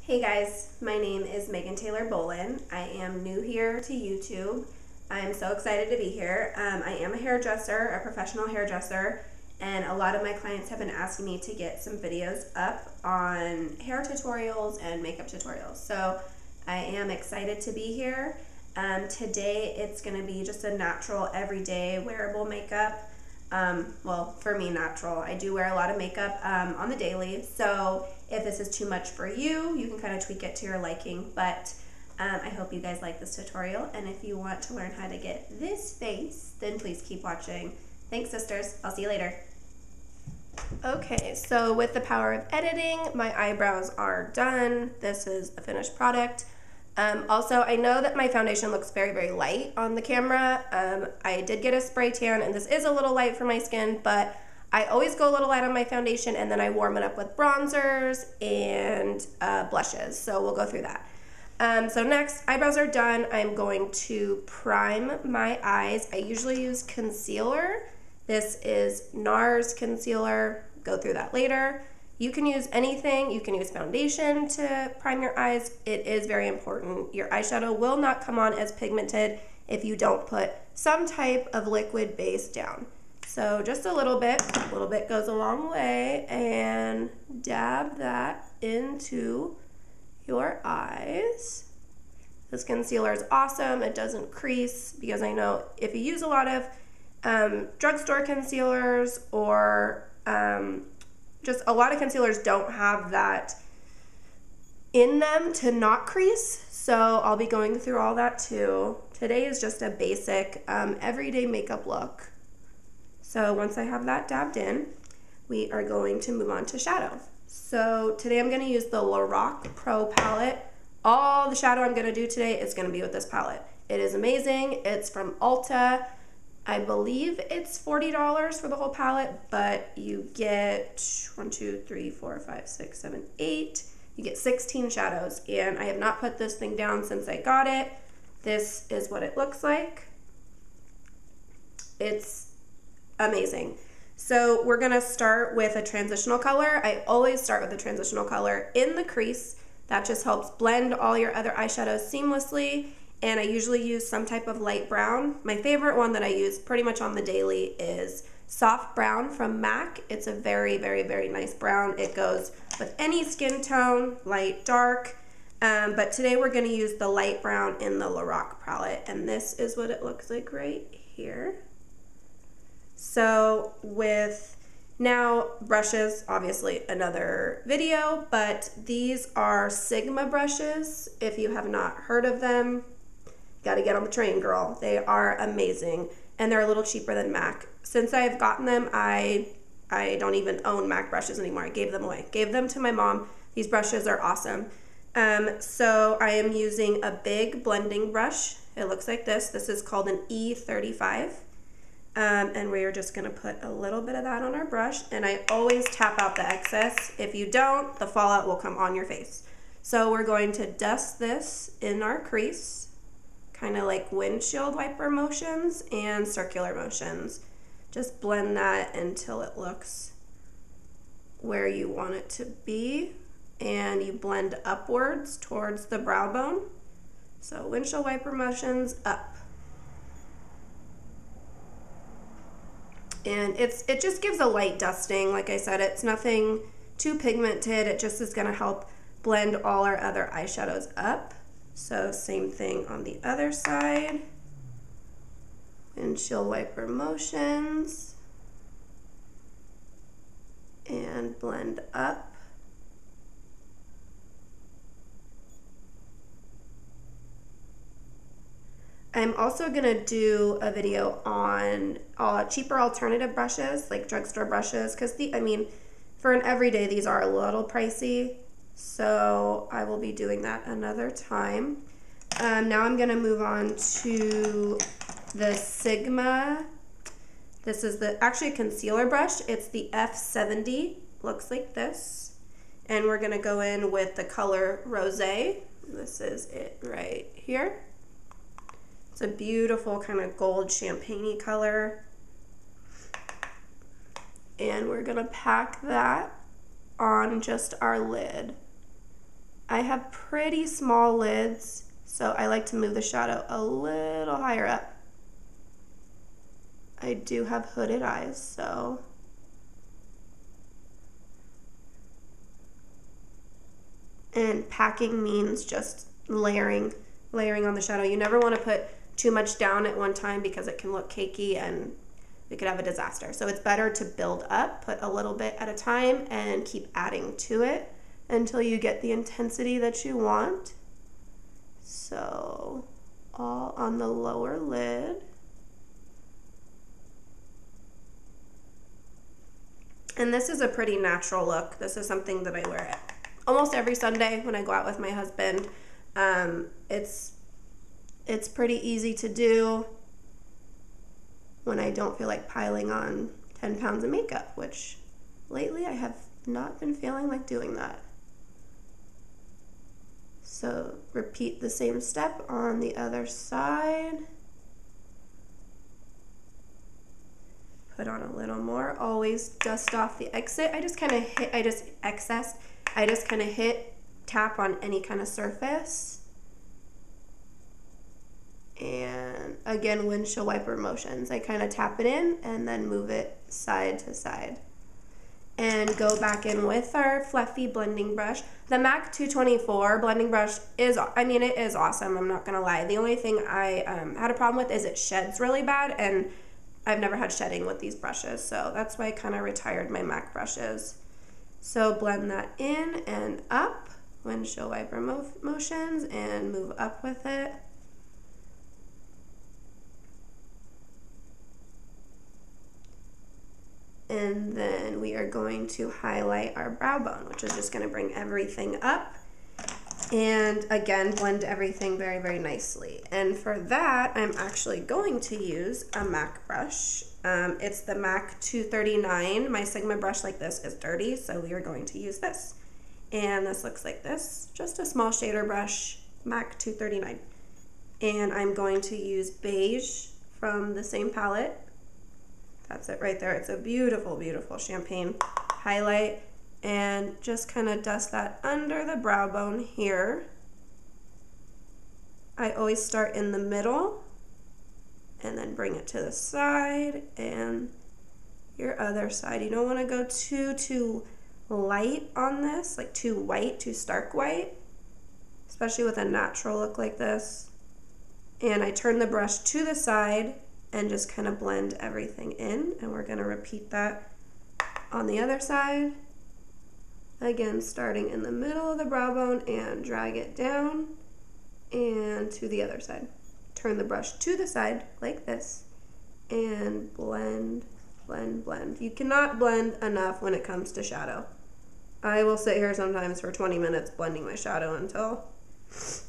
Hey guys, my name is Megan Taylor Bolin. I am new here to YouTube. I'm so excited to be here. I am a hairdresser, a professional hairdresser, and a lot of my clients have been asking me to get some videos up on hair tutorials and makeup tutorials. So I am excited to be here. Today it's going to be just a natural, everyday wearable makeup. Well, for me, natural. I do wear a lot of makeup on the daily, so if this is too much for you, you can kind of tweak it to your liking, but I hope you guys like this tutorial, and if you want to learn how to get this face, then please keep watching. Thanks, sisters. I'll see you later. Okay, so with the power of editing, my eyebrows are done. This is a finished product. Also, I know that my foundation looks very, very light on the camera. I did get a spray tan, and this is a little light for my skin, but I always go a little light on my foundation, and then I warm it up with bronzers and blushes, so we'll go through that. So next, eyebrows are done. I'm going to prime my eyes. I usually use concealer. This is NARS concealer. Go through that later. You can use anything. You can use foundation to prime your eyes. It is very important. Your eyeshadow will not come on as pigmented if you don't put some type of liquid base down. So just a little bit goes a long way, and dab that into your eyes. This concealer is awesome. It doesn't crease, because I know if you use a lot of drugstore concealers or just a lot of concealers don't have that in them to not crease, so I'll be going through all that too. Today is just a basic everyday makeup look. So once I have that dabbed in, we are going to move on to shadow. So today I'm going to use the Lorac Pro palette. All the shadow I'm going to do today is going to be with this palette. It is amazing. It's from Ulta. I believe it's $40 for the whole palette, but you get 1, 2, 3, 4, 5, 6, 7, 8. You get 16 shadows, and I have not put this thing down since I got it. This is what it looks like. It's amazing. So we're gonna start with a transitional color. I always start with a transitional color in the crease. That just helps blend all your other eyeshadows seamlessly. And I usually use some type of light brown. My favorite one that I use pretty much on the daily is Soft Brown from MAC. It's a very, very, very nice brown. It goes with any skin tone, light, dark. But today we're gonna use the light brown in the Lorac palette, and this is what it looks like right here. So with now brushes, obviously another video, but these are Sigma brushes. If you have not heard of them, gotta get on the train, girl. They are amazing, and they're a little cheaper than MAC. Since I've gotten them, I don't even own MAC brushes anymore. I gave them away. Gave them to my mom. These brushes are awesome. So I am using a big blending brush. It looks like this. This is called an E35. And we are just gonna put a little bit of that on our brush, and I always tap out the excess. If you don't, the fallout will come on your face. So we're going to dust this in our crease, kind of like windshield wiper motions and circular motions. Just blend that until it looks where you want it to be, and you blend upwards towards the brow bone. So windshield wiper motions up. And it just gives a light dusting. Like I said, it's nothing too pigmented. It just is gonna help blend all our other eyeshadows up. So same thing on the other side. Windshield wiper motions. And blend up. I'm also gonna do a video on cheaper alternative brushes, like drugstore brushes, because for an everyday, these are a little pricey. So I will be doing that another time. Now I'm gonna move on to the Sigma. This is actually a concealer brush. It's the F70, looks like this. And we're gonna go in with the color Rosé. This is it right here. It's a beautiful kind of gold champagne-y color. And we're gonna pack that on just our lid. I have pretty small lids, so I like to move the shadow a little higher up. I do have hooded eyes, so and packing means just layering on the shadow. You never want to put too much down at one time because it can look cakey and we could have a disaster. So it's better to build up, put a little bit at a time, and keep adding to it until you get the intensity that you want. So all on the lower lid. And this is a pretty natural look. This is something that I wear almost every Sunday when I go out with my husband. It's pretty easy to do when I don't feel like piling on 10 pounds of makeup, which lately I have not been feeling like doing that. So repeat the same step on the other side. Put on a little more. Always dust off the exit. I just kind of hit, tap on any kind of surface. And again, windshield wiper motions. I kind of tap it in and then move it side to side. And go back in with our fluffy blending brush. The MAC 224 blending brush is, it is awesome, I'm not gonna lie. The only thing I had a problem with is it sheds really bad, and I've never had shedding with these brushes, so that's why I kind of retired my MAC brushes. So blend that in and up, windshield wiper motions, and move up with it. And then we are going to highlight our brow bone, which is just going to bring everything up. And again, blend everything very, very nicely. And for that, I'm actually going to use a MAC brush. It's the MAC 239. My Sigma brush like this is dirty, so we are going to use this. And this looks like this, just a small shader brush, MAC 239. And I'm going to use beige from the same palette. That's it right there. It's a beautiful, beautiful champagne highlight. And just kind of dust that under the brow bone here. I always start in the middle and then bring it to the side and your other side. You don't want to go too light on this, like too white, too stark white, especially with a natural look like this. And I turn the brush to the side and just kind of blend everything in, and we're going to repeat that on the other side. Again, starting in the middle of the brow bone and drag it down and to the other side. Turn the brush to the side like this and blend, blend, blend. You cannot blend enough when it comes to shadow. I will sit here sometimes for 20 minutes blending my shadow until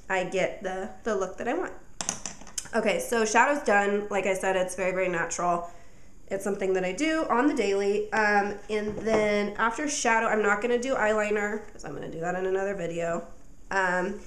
I get the look that I want. Okay, so shadow's done. Like I said, it's very, very natural. It's something that I do on the daily. And then after shadow, I'm not going to do eyeliner because I'm going to do that in another video. I'm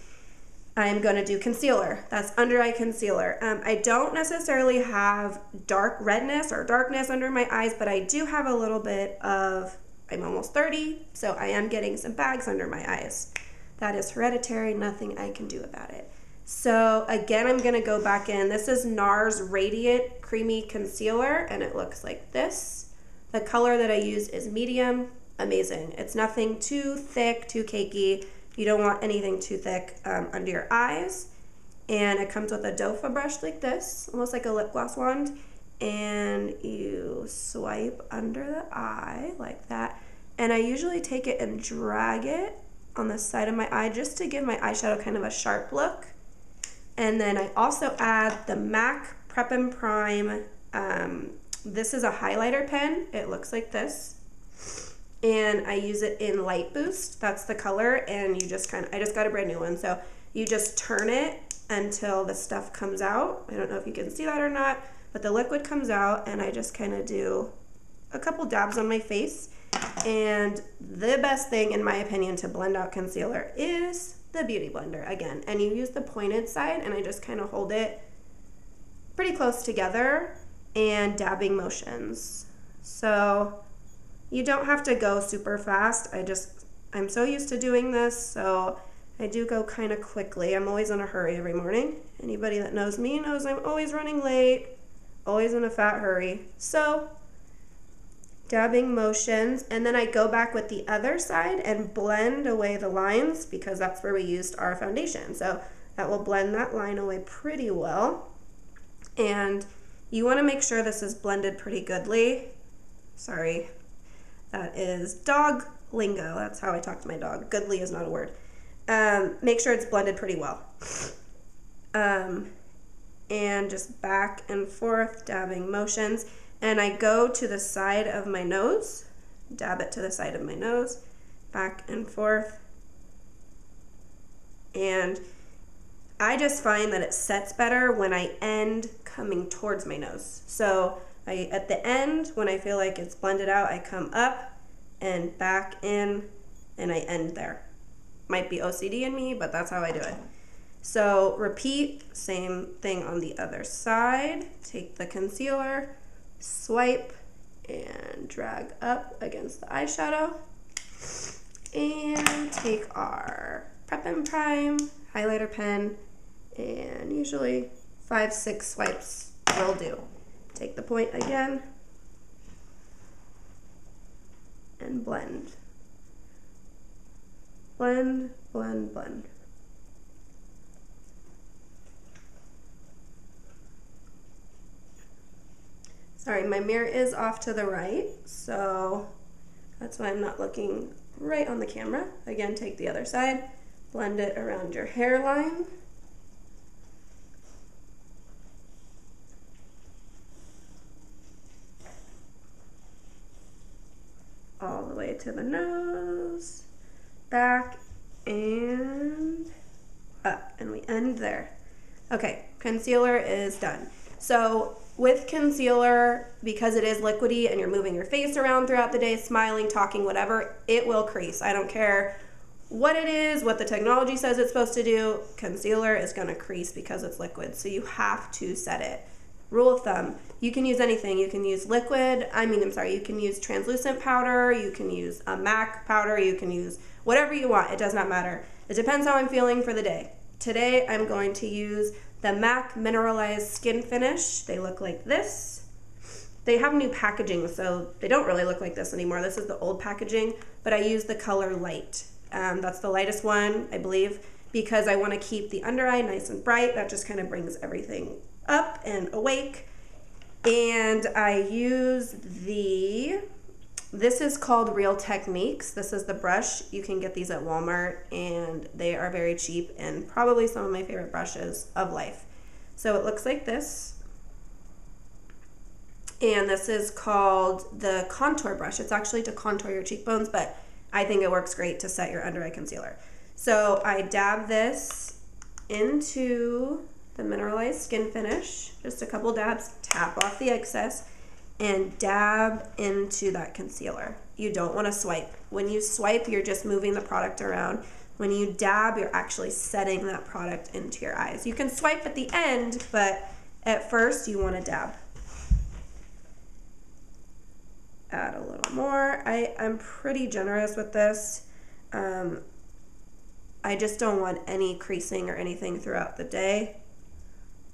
going to do concealer. That's under eye concealer. I don't necessarily have dark redness or darkness under my eyes, but I do have a little bit of, I'm almost 30, so I am getting some bags under my eyes. That is hereditary, nothing I can do about it. So again, I'm going to go back in. This is NARS Radiant Creamy Concealer, and it looks like this. The color that I use is medium. Amazing. It's nothing too thick, too cakey. You don't want anything too thick under your eyes. And it comes with a doe foot brush like this, almost like a lip gloss wand. And you swipe under the eye like that. And I usually take it and drag it on the side of my eye just to give my eyeshadow kind of a sharp look. And then I also add the MAC Prep and Prime. This is a highlighter pen. It looks like this. And I use it in Light Boost. That's the color. And you just I just got a brand new one. So you just turn it until the stuff comes out. I don't know if you can see that or not, but the liquid comes out, and I just kind of do a couple dabs on my face. And the best thing, in my opinion, to blend out concealer is the Beauty Blender again. And you use the pointed side, and I just kind of hold it pretty close together and dabbing motions. So you don't have to go super fast. I'm so used to doing this, so I do go kind of quickly. I'm always in a hurry every morning. Anybody that knows me knows I'm always running late, always in a fat hurry. So, dabbing motions, and then I go back with the other side and blend away the lines because that's where we used our foundation. So that will blend that line away pretty well. And you want to make sure this is blended pretty goodly. Sorry, that is dog lingo. That's how I talk to my dog. Goodly is not a word. Make sure it's blended pretty well. And just back and forth, dabbing motions. And I go to the side of my nose, dab it to the side of my nose, back and forth. And I just find that it sets better when I end coming towards my nose. So at the end, when I feel like it's blended out, I come up and back in, and I end there. Might be OCD in me, but that's how I do it. So repeat, same thing on the other side. Take the concealer, swipe, and drag up against the eyeshadow. And take our Prep and Prime highlighter pen, and usually 5-6 swipes will do. Take the point again and blend. Blend, blend, blend. Sorry, my mirror is off to the right, so that's why I'm not looking right on the camera. Again, take the other side, blend it around your hairline. All the way to the nose, back, and up, and we end there. Okay, concealer is done. So with concealer, because it is liquidy and you're moving your face around throughout the day, smiling, talking, whatever, it will crease. I don't care what it is, what the technology says it's supposed to do, concealer is gonna crease because it's liquid, so you have to set it. Rule of thumb, you can use anything. You can use you can use translucent powder, you can use a MAC powder, you can use whatever you want, it does not matter. It depends how I'm feeling for the day. Today, I'm going to use the MAC Mineralized Skin Finish. They look like this. They have new packaging, so they don't really look like this anymore. This is the old packaging, but I use the color Light. That's the lightest one, I believe, because I want to keep the under eye nice and bright. That just kind of brings everything up and awake. And I use this is called Real Techniques. This is the brush. You can get these at Walmart, and they are very cheap and probably some of my favorite brushes of life. So it looks like this. And this is called the contour brush. It's actually to contour your cheekbones, but I think it works great to set your under eye concealer. So I dab this into the Mineralized Skin Finish, just a couple dabs, tap off the excess, and dab into that concealer. You don't want to swipe. When you swipe, you're just moving the product around. When you dab, you're actually setting that product into your eyes. You can swipe at the end, but at first you want to dab. Add a little more. I'm pretty generous with this. I just don't want any creasing or anything throughout the day.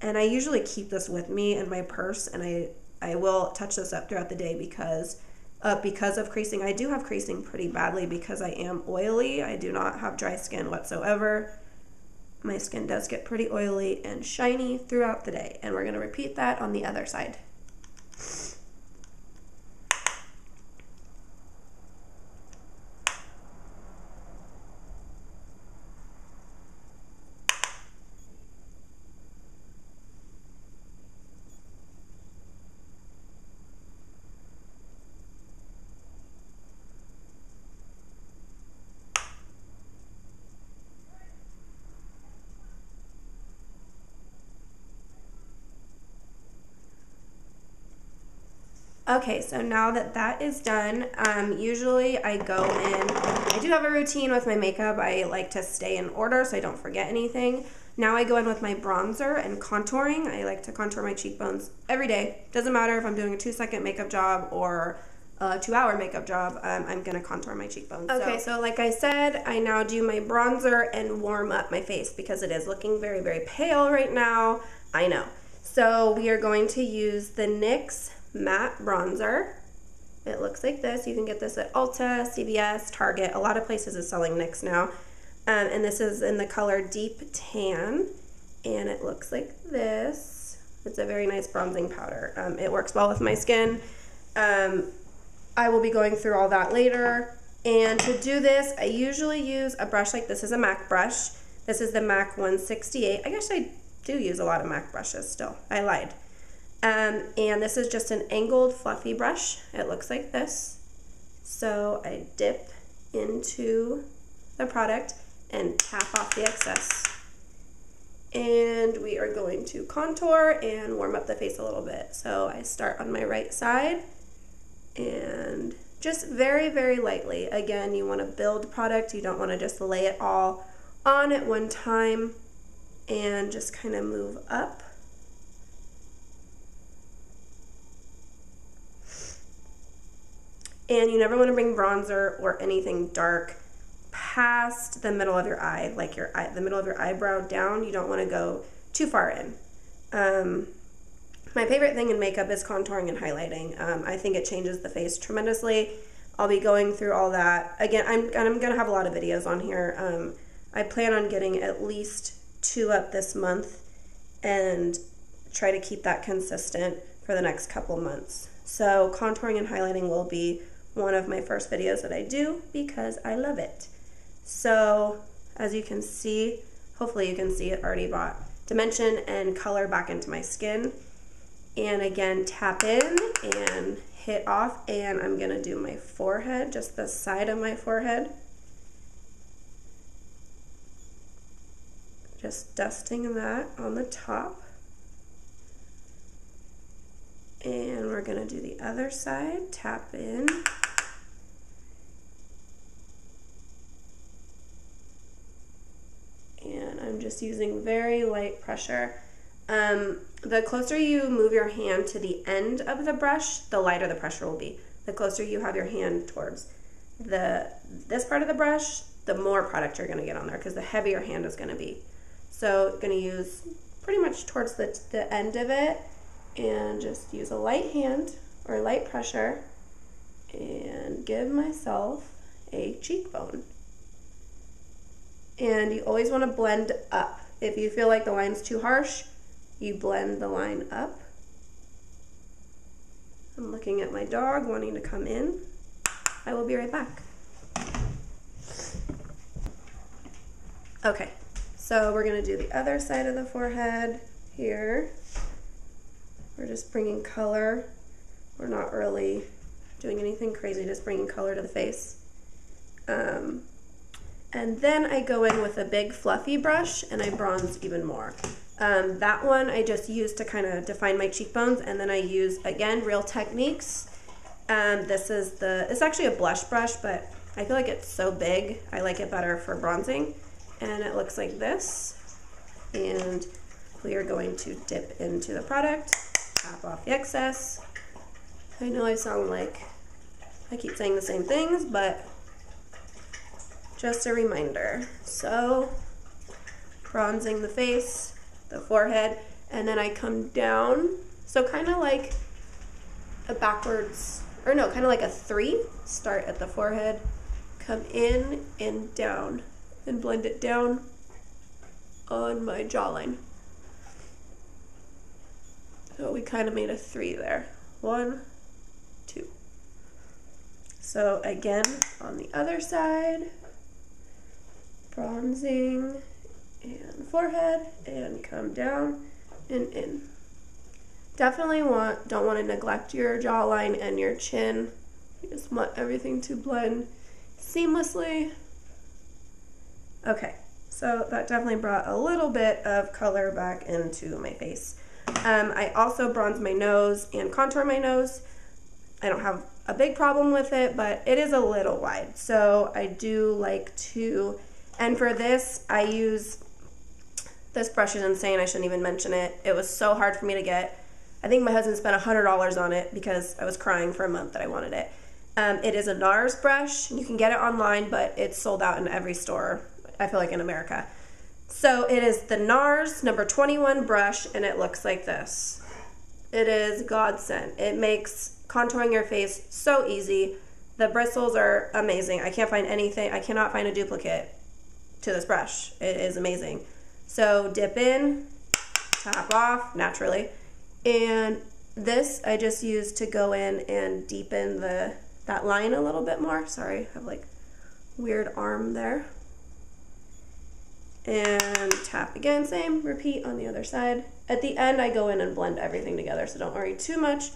And I usually keep this with me in my purse, and I will touch this up throughout the day because of creasing. I do have creasing pretty badly because I am oily. I do not have dry skin whatsoever. My skin does get pretty oily and shiny throughout the day, and we're going to repeat that on the other side. Okay, so now that that is done, usually I go in, I do have a routine with my makeup. I like to stay in order so I don't forget anything. Now I go in with my bronzer and contouring. I like to contour my cheekbones every day. Doesn't matter if I'm doing a 2-second makeup job or a 2-hour makeup job, I'm gonna contour my cheekbones. Okay, so like I said, I now do my bronzer and warm up my face because it is looking very, very pale right now. I know. So we are going to use the NYX matte bronzer. It looks like this. You can get this at Ulta, CVS, Target. A lot of places is selling NYX now. And this is in the color Deep Tan. And it looks like this. It's a very nice bronzing powder. It works well with my skin. I will be going through all that later. And to do this, I usually use a brush like this. Is a MAC brush. This is the MAC 168. I guess I do use a lot of MAC brushes still. I lied. And this is just an angled fluffy brush. It looks like this. So I dip into the product and tap off the excess. And we are going to contour and warm up the face a little bit. So I start on my right side and just very, very lightly. Again, you want to build product. You don't want to just lay it all on at one time, and just kind of move up. And you never want to bring bronzer or anything dark past the middle of your eye, like your eye, the middle of your eyebrow down. You don't want to go too far in. My favorite thing in makeup is contouring and highlighting. I think it changes the face tremendously. I'll be going through all that. Again, I'm gonna have a lot of videos on here. I plan on getting at least 2 up this month and try to keep that consistent for the next couple months. So contouring and highlighting will be one of my first videos that I do because I love it. So as you can see, hopefully you can see it already brought dimension and color back into my skin. And again, tap in and hit off, and I'm gonna do my forehead, just the side of my forehead. Just dusting that on the top. And we're gonna do the other side, tap in. And I'm just using very light pressure. The closer you move your hand to the end of the brush, the lighter the pressure will be. The closer you have your hand towards this part of the brush, the more product you're gonna get on there because the heavier your hand is gonna be. So I'm gonna use pretty much towards the end of it and just use a light hand or light pressure and give myself a cheekbone. And you always wanna blend up. If you feel like the line's too harsh, you blend the line up. I'm looking at my dog wanting to come in. I will be right back. Okay, so we're gonna do the other side of the forehead here. We're just bringing color. We're not really doing anything crazy, just bringing color to the face. And then I go in with a big fluffy brush and I bronze even more. That one I just use to kind of define my cheekbones, and then I use, again, Real Techniques. It's actually a blush brush, but I feel like it's so big, I like it better for bronzing. And it looks like this. And we are going to dip into the product, tap off the excess. I know I sound like I keep saying the same things, but just a reminder. So, bronzing the face, the forehead, and then I come down. So kind of like a backwards, or no, kind of like a 3. Start at the forehead, come in and down, and blend it down on my jawline. So we kind of made a 3 there. 1, 2. So again, on the other side, bronzing and forehead, and come down and in. Definitely don't want to neglect your jawline and your chin. You just want everything to blend seamlessly. Okay, so that definitely brought a little bit of color back into my face. I also bronze my nose and contour my nose. I don't have a big problem with it, but it is a little wide. So I do like to, and for this, I use, this brush is insane, I shouldn't even mention it. It was so hard for me to get. I think my husband spent $100 on it because I was crying for a month that I wanted it. It is a NARS brush. You can get it online, but it's sold out in every store, I feel like, in America. So it is the NARS number 21 brush, and it looks like this. It is godsend. It makes contouring your face so easy. The bristles are amazing. I can't find anything. I cannot find a duplicate to this brush. It is amazing. So dip in, tap off naturally, and this I just use to go in and deepen that line a little bit more. Sorry, I have like weird arm there. And tap again, same, repeat on the other side. At the end, I go in and blend everything together, so don't worry too much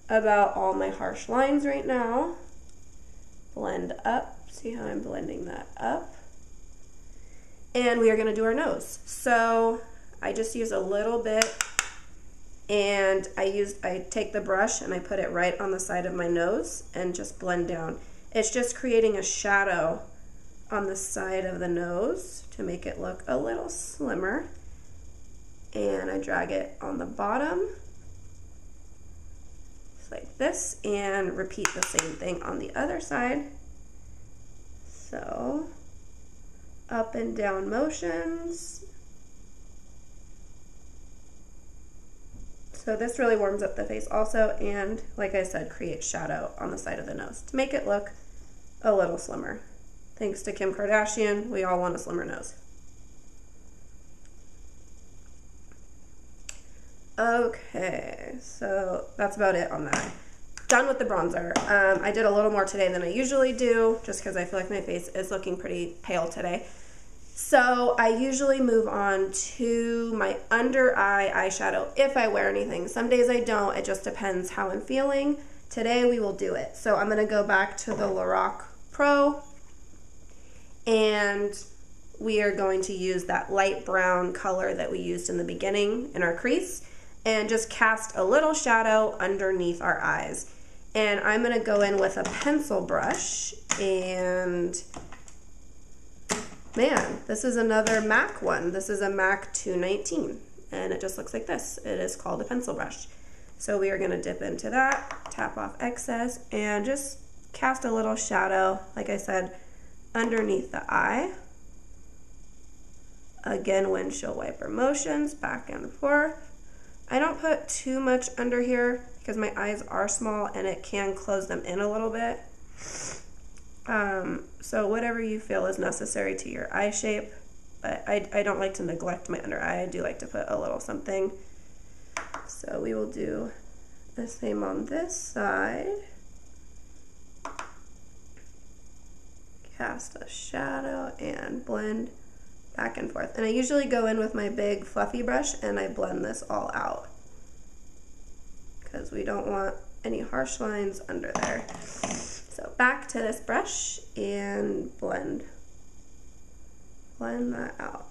about all my harsh lines right now. Blend up, see how I'm blending that up. And we are gonna do our nose. So I just use a little bit, and I take the brush and I put it right on the side of my nose and just blend down. It's just creating a shadow on the side of the nose to make it look a little slimmer. And I drag it on the bottom, just like this, and repeat the same thing on the other side. So, up and down motions. So this really warms up the face also, and like I said, creates shadow on the side of the nose to make it look a little slimmer. Thanks to Kim Kardashian, we all want a slimmer nose. Okay, so that's about it on that. Done with the bronzer. I did a little more today than I usually do, just because I feel like my face is looking pretty pale today. So I usually move on to my under eye eyeshadow if I wear anything. Some days I don't, it just depends how I'm feeling. Today we will do it. So I'm gonna go back to the Lorac Pro, and we are going to use that light brown color that we used in the beginning in our crease, and just cast a little shadow underneath our eyes. And I'm gonna go in with a pencil brush, and man, this is another MAC one. This is a MAC 219, and it just looks like this. It is called a pencil brush. So we are gonna dip into that, tap off excess, and just cast a little shadow, like I said, underneath the eye. Again, windshield wiper motions, back and forth. I don't put too much under here because my eyes are small and it can close them in a little bit. So whatever you feel is necessary to your eye shape, but I don't like to neglect my under eye. I do like to put a little something. So we will do the same on this side. Cast a shadow and blend back and forth. And I usually go in with my big fluffy brush and I blend this all out because we don't want any harsh lines under there. So back to this brush and blend that out.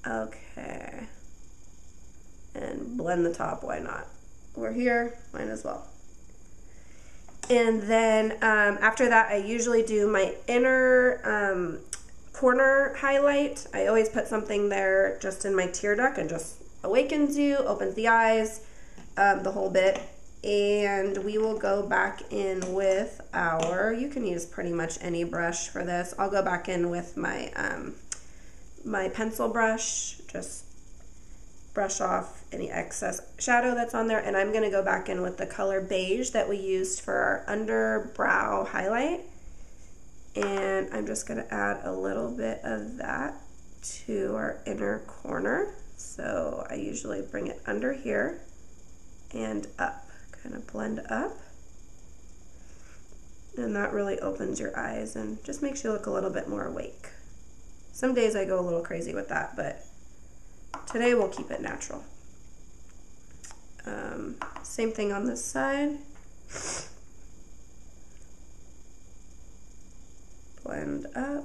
Okay, and blend the top, why not? We're here, might as well. And then after that, I usually do my inner corner highlight. I always put something there just in my tear duct and just awakens you, opens the eyes, the whole bit. And we will go back in with our, you can use pretty much any brush for this. I'll go back in with my my pencil brush, just brush off any excess shadow that's on there, and I'm going to go back in with the color beige that we used for our underbrow highlight, and I'm just going to add a little bit of that to our inner corner. So I usually bring it under here and up, kind of blend up, and that really opens your eyes and just makes you look a little bit more awake. Some days I go a little crazy with that, but today we'll keep it natural. Same thing on this side. Blend up.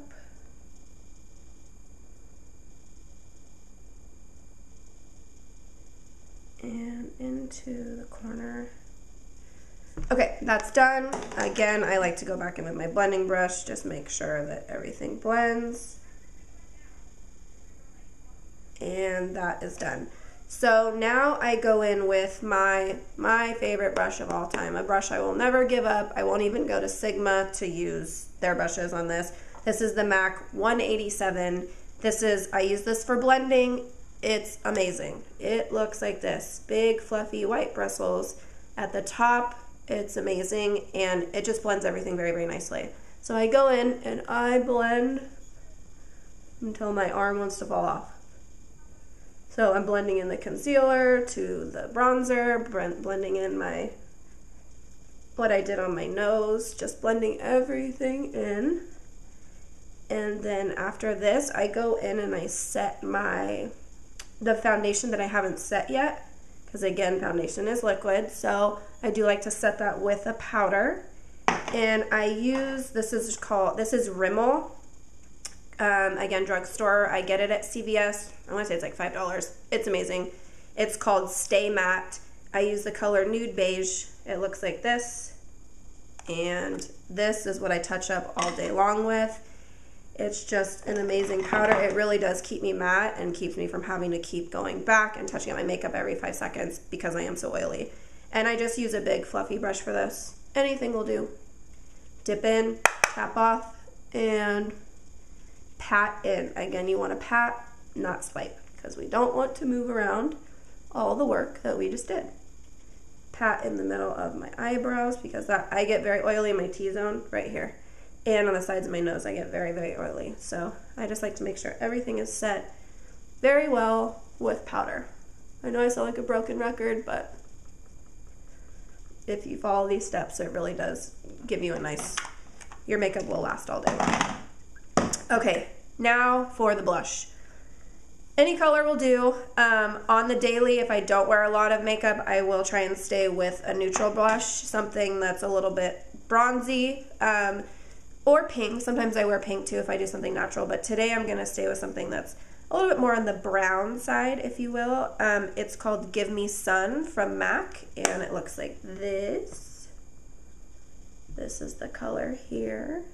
And into the corner. Okay, that's done. Again, I like to go back in with my blending brush, just make sure that everything blends. And that is done. So now I go in with my favorite brush of all time, a brush I will never give up. I won't even go to Sigma to use their brushes on this. This is the MAC 187. I use this for blending. It's amazing. It looks like this, big fluffy white bristles at the top. It's amazing, and it just blends everything very, very nicely. So I go in and I blend until my arm wants to fall off. So I'm blending in the concealer to the bronzer, blending in what I did on my nose, just blending everything in. And then after this, I go in and I set the foundation that I haven't set yet, because again, foundation is liquid, so I do like to set that with a powder. And I use, this is Rimmel. Again, drugstore. I get it at CVS. I want to say it's like $5. It's amazing. It's called Stay Matte. I use the color Nude Beige. It looks like this. And this is what I touch up all day long with. It's just an amazing powder. It really does keep me matte and keeps me from having to keep going back and touching up my makeup every 5 seconds because I am so oily. And I just use a big fluffy brush for this. Anything will do. Dip in, tap off, and pat in. Again, you want to pat, not swipe, because we don't want to move around all the work that we just did. Pat in the middle of my eyebrows, because I get very oily in my T-zone right here. And on the sides of my nose, I get very, very oily. So I just like to make sure everything is set very well with powder. I know I sound like a broken record, but if you follow these steps, it really does give you your makeup will last all day long. Okay, now for the blush. Any color will do. On the daily, if I don't wear a lot of makeup, I will try and stay with a neutral blush, something that's a little bit bronzy, or pink. Sometimes I wear pink too if I do something natural, but today I'm going to stay with something that's a little bit more on the brown side, if you will. It's called Give Me Sun from MAC, and it looks like this. This is the color here.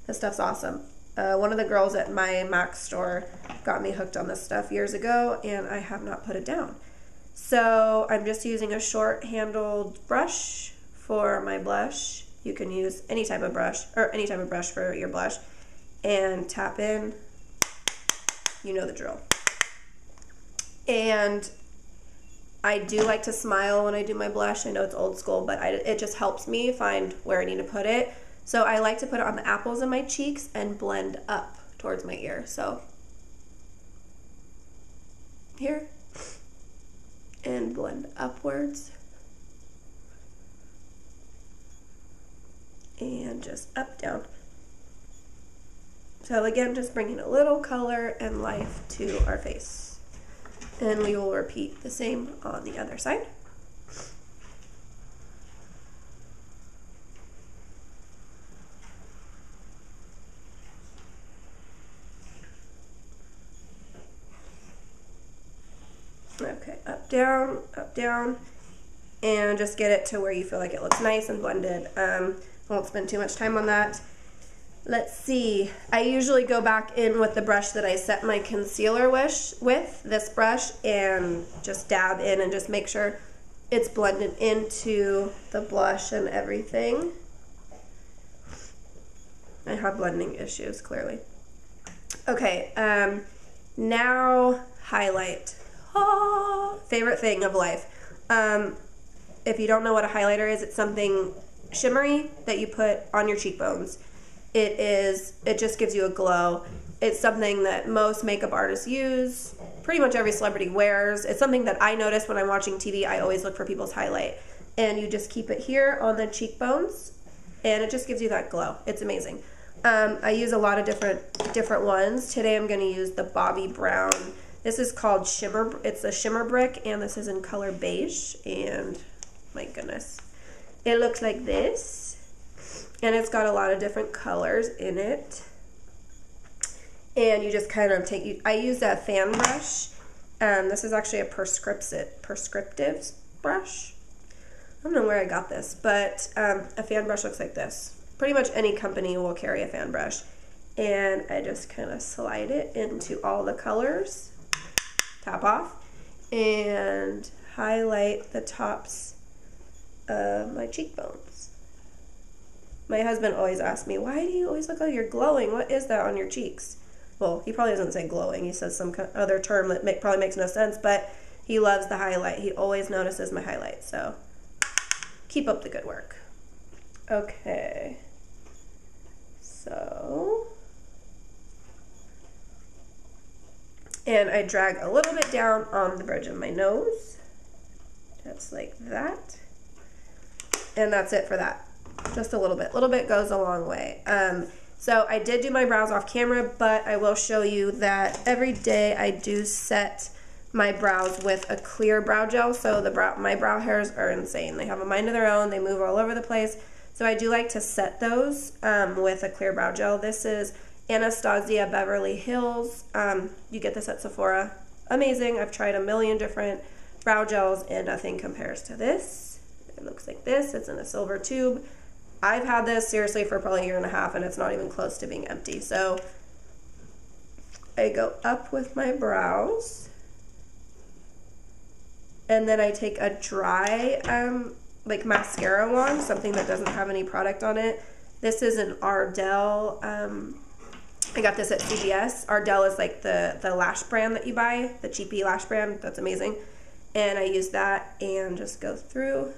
This stuff's awesome. One of the girls at my MAC store got me hooked on this stuff years ago, and I have not put it down. So I'm just using a short-handled brush for my blush. You can use any type of brush, or any type of brush for your blush, and tap in. You know the drill. And I do like to smile when I do my blush. I know it's old school, but it just helps me find where I need to put it. So I like to put it on the apples of my cheeks and blend up towards my ear. So here, and blend upwards. And just up, down. So again, just bringing a little color and life to our face. And we will repeat the same on the other side. Okay, up, down, and just get it to where you feel like it looks nice and blended. Won't spend too much time on that. Let's see. I usually go back in with the brush that I set my concealer with, this brush, and just dab in and just make sure it's blended into the blush and everything. I have blending issues, clearly. Okay, now highlight. Oh, favorite thing of life. If you don't know what a highlighter is, it's something shimmery that you put on your cheekbones. It just gives you a glow. It's something that most makeup artists use, pretty much every celebrity wears. It's something that I notice when I'm watching TV. I always look for people's highlight. And you just keep it here on the cheekbones, and it just gives you that glow. It's amazing. I use a lot of different ones. Today I'm going to use the Bobbi Brown. This is called Shimmer. It's a shimmer brick, and this is in color beige. And my goodness, it looks like this. And it's got a lot of different colors in it. And you just kind of I use a fan brush. This is actually a prescriptive brush. I don't know where I got this, but a fan brush looks like this. Pretty much any company will carry a fan brush. And I just kind of slide it into all the colors. Tap off. and highlight the tops of my cheekbones. My husband always asks me, why do you always look like you're glowing? What is that on your cheeks? Well, he probably doesn't say glowing. He says some other term that probably makes no sense, but he loves the highlight. He always notices my highlight, so keep up the good work. Okay, so, and I drag a little bit down on the bridge of my nose, just like that, and that's it for that. Just a little bit. A little bit goes a long way. So I did do my brows off camera, but I will show you that every day I do set my brows with a clear brow gel. So my brow hairs are insane. They have a mind of their own. They move all over the place. So I do like to set those with a clear brow gel. This is Anastasia Beverly Hills. You get this at Sephora. Amazing. I've tried a million different brow gels and nothing compares to this. It looks like this. It's in a silver tube. I've had this seriously for probably a year and a half and it's not even close to being empty. So I go up with my brows and then I take a dry like mascara wand, something that doesn't have any product on it. This is an Ardell. I got this at CVS. Ardell is like the lash brand that you buy, the cheapy lash brand. That's amazing. And I use that and just go through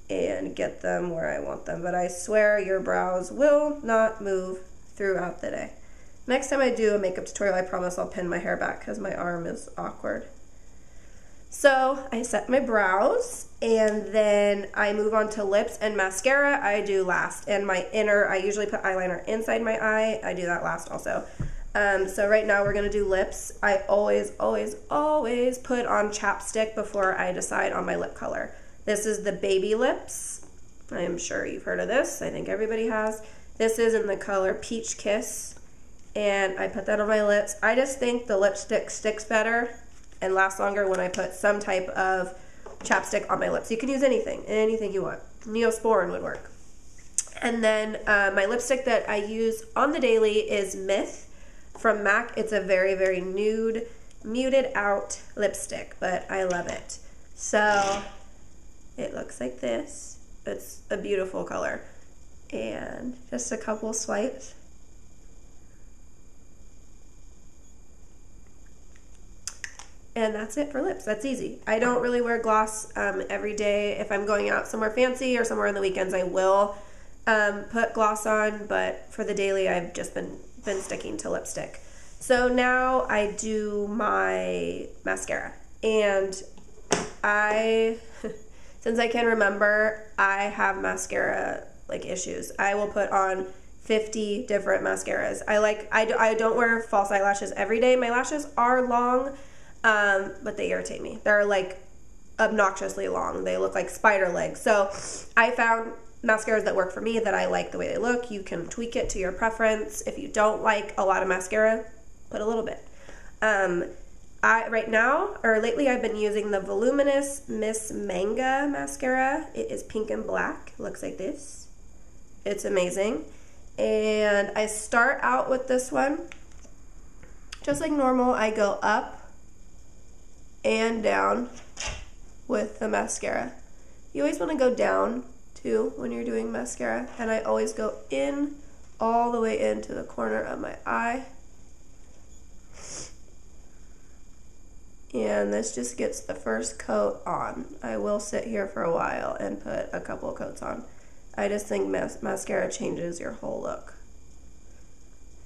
and get them where I want them. But I swear your brows will not move throughout the day. Next time I do a makeup tutorial, I promise I'll pin my hair back because my arm is awkward. So I set my brows and then I move on to lips, and mascara I do last. And my inner, I usually put eyeliner inside my eye. I do that last also. So right now we're gonna do lips. I always, always, always put on chapstick before I decide on my lip color. This is the Baby Lips. I am sure you've heard of this. I think everybody has. This is in the color Peach Kiss, and I put that on my lips. I just think the lipstick sticks better and lasts longer when I put some type of chapstick on my lips. You can use anything you want. Neosporin would work. And then my lipstick that I use on the daily is Myth from MAC. It's a very, very nude, muted out lipstick, but I love it. So it looks like this. It's a beautiful color. And just a couple swipes. And that's it for lips. That's easy. I don't really wear gloss every day. If I'm going out somewhere fancy or somewhere on the weekends, I will put gloss on, but for the daily, I've just been sticking to lipstick. So now I do my mascara. And since I can remember, I have mascara like issues. I will put on 50 different mascaras. I don't wear false eyelashes every day. My lashes are long, but they irritate me. They're like obnoxiously long. They look like spider legs. So I found mascaras that work for me, that I like the way they look. You can tweak it to your preference. If you don't like a lot of mascara, put a little bit. Right now, or lately, I've been using the Voluminous Miss Manga mascara. It is pink and black. It looks like this. It's amazing. And I start out with this one. Just like normal, I go up and down with the mascara. You always want to go down, too, when you're doing mascara. And I always go in, all the way into the corner of my eye. And this just gets the first coat on. I will sit here for a while and put a couple of coats on. I just think mascara changes your whole look.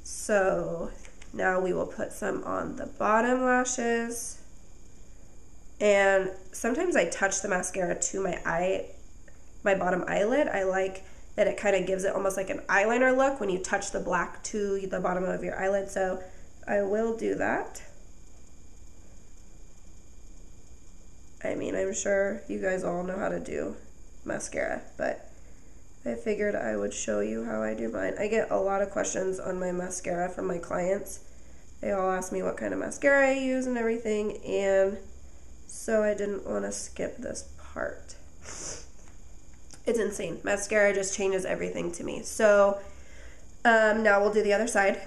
So now we will put some on the bottom lashes. And sometimes I touch the mascara to my bottom eyelid. I like that it kind of gives it almost like an eyeliner look when you touch the black to the bottom of your eyelid. So I will do that. I mean, I'm sure you guys all know how to do mascara, but I figured I would show you how I do mine. I get a lot of questions on my mascara from my clients. They all ask me what kind of mascara I use and everything, and so I didn't want to skip this part. It's insane. Mascara just changes everything to me. So now we'll do the other side.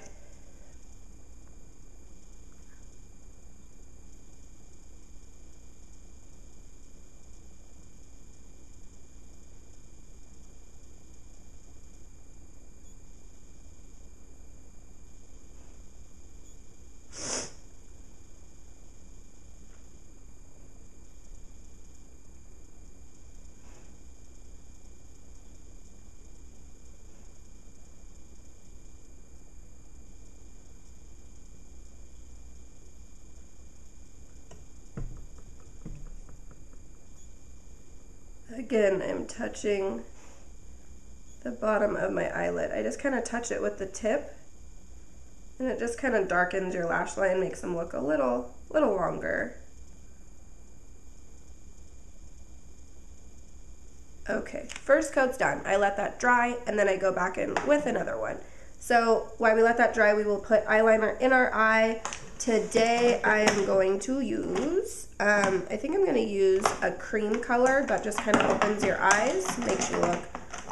Again, I'm touching the bottom of my eyelid. I just kind of touch it with the tip, and it just kind of darkens your lash line, makes them look a little longer. Okay, first coat's done. I let that dry, and then I go back in with another one. So while we let that dry, we will put eyeliner in our eye. Today I am going to use, I think I'm going to use a cream color that just kind of opens your eyes, makes you look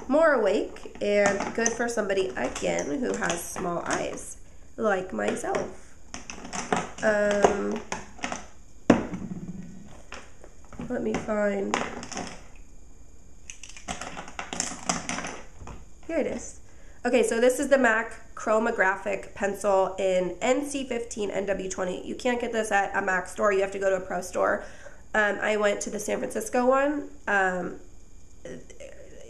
more awake, and good for somebody, again, who has small eyes, like myself. Let me find, here it is. Okay, so this is the MAC Chromographic Pencil in NC15 NW20. You can't get this at a MAC store. You have to go to a pro store. I went to the San Francisco one.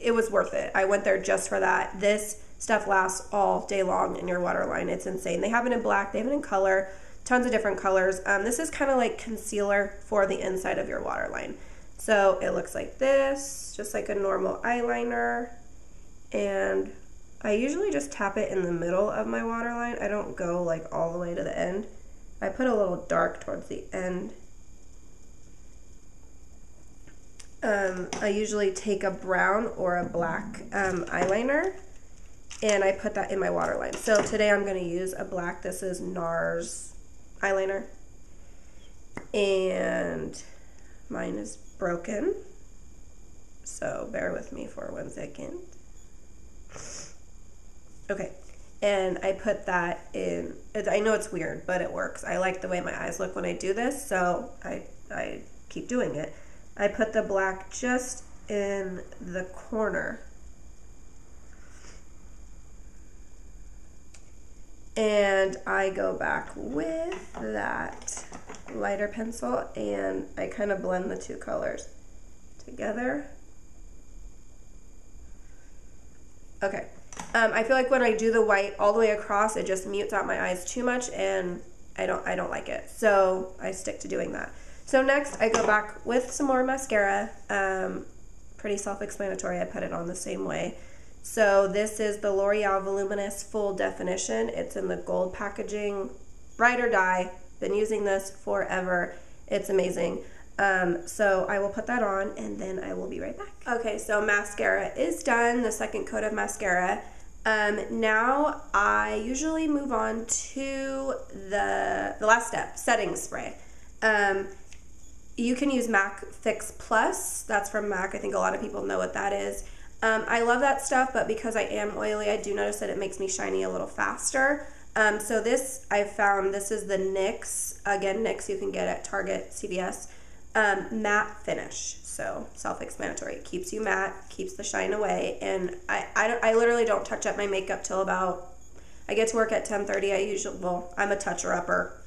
It was worth it. I went there just for that. This stuff lasts all day long in your waterline. It's insane. They have it in black. They have it in color. Tons of different colors. This is kind of like concealer for the inside of your waterline. So it looks like this, just like a normal eyeliner. And I usually just tap it in the middle of my waterline. I don't go like all the way to the end. I put a little dark towards the end. I usually take a brown or a black eyeliner, and I put that in my waterline. So today I'm going to use a black. This is NARS eyeliner, and mine is broken, so bear with me for 1 second. Okay, and I put that in. I know it's weird, but it works. I like the way my eyes look when I do this, so I keep doing it. I put the black just in the corner. And I go back with that lighter pencil, and I kind of blend the two colors together. Okay. I feel like when I do the white all the way across, it just mutes out my eyes too much, and I don't like it. So I stick to doing that. So next, I go back with some more mascara. Pretty self-explanatory. I put it on the same way. So this is the L'Oreal Voluminous Full Definition. It's in the gold packaging. Ride or die. Been using this forever. It's amazing. So I will put that on, and then I will be right back. Okay, so mascara is done, the second coat of mascara. Now I usually move on to the last step, setting spray. You can use MAC Fix Plus. That's from MAC. I think a lot of people know what that is. I love that stuff, but because I am oily, I do notice that it makes me shiny a little faster. So this, I found, this is the NYX. Again, NYX you can get at Target, CVS. Matte finish. So self-explanatory. It keeps you matte, keeps the shine away, and I literally don't touch up my makeup till about, I get to work at 10:30. I usually, well, I'm a toucher-upper,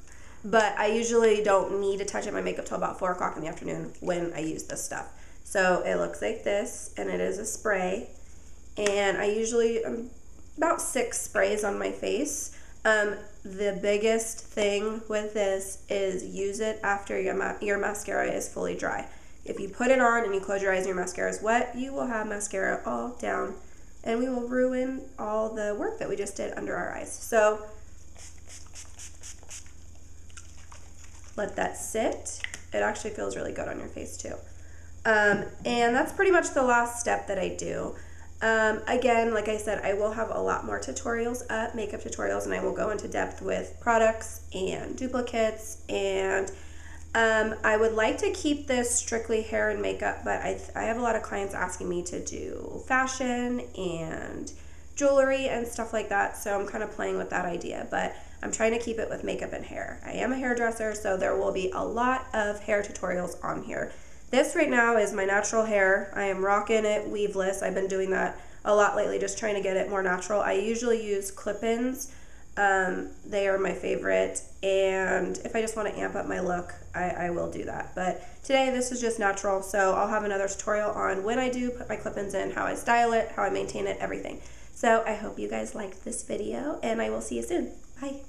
but I usually don't need to touch up my makeup till about 4 o'clock in the afternoon when I use this stuff. So it looks like this, and it is a spray, and I usually, about 6 sprays on my face. The biggest thing with this is use it after your mascara is fully dry. If you put it on and you close your eyes and your mascara is wet, you will have mascara all down, and we will ruin all the work that we just did under our eyes. So let that sit. It actually feels really good on your face too. And that's pretty much the last step that I do. Again, like I said, I will have a lot more tutorials up, makeup tutorials, and I will go into depth with products and duplicates, and I would like to keep this strictly hair and makeup, but I have a lot of clients asking me to do fashion and jewelry and stuff like that, so I'm kind of playing with that idea, but I'm trying to keep it with makeup and hair. I am a hairdresser, so there will be a lot of hair tutorials on here. This right now is my natural hair. I am rocking it weaveless. I've been doing that a lot lately, just trying to get it more natural. I usually use clip-ins. They are my favorite, and if I just want to amp up my look, I will do that. But today this is just natural, so I'll have another tutorial on when I do put my clip-ins in, how I style it, how I maintain it, everything. So I hope you guys liked this video, and I will see you soon. Bye.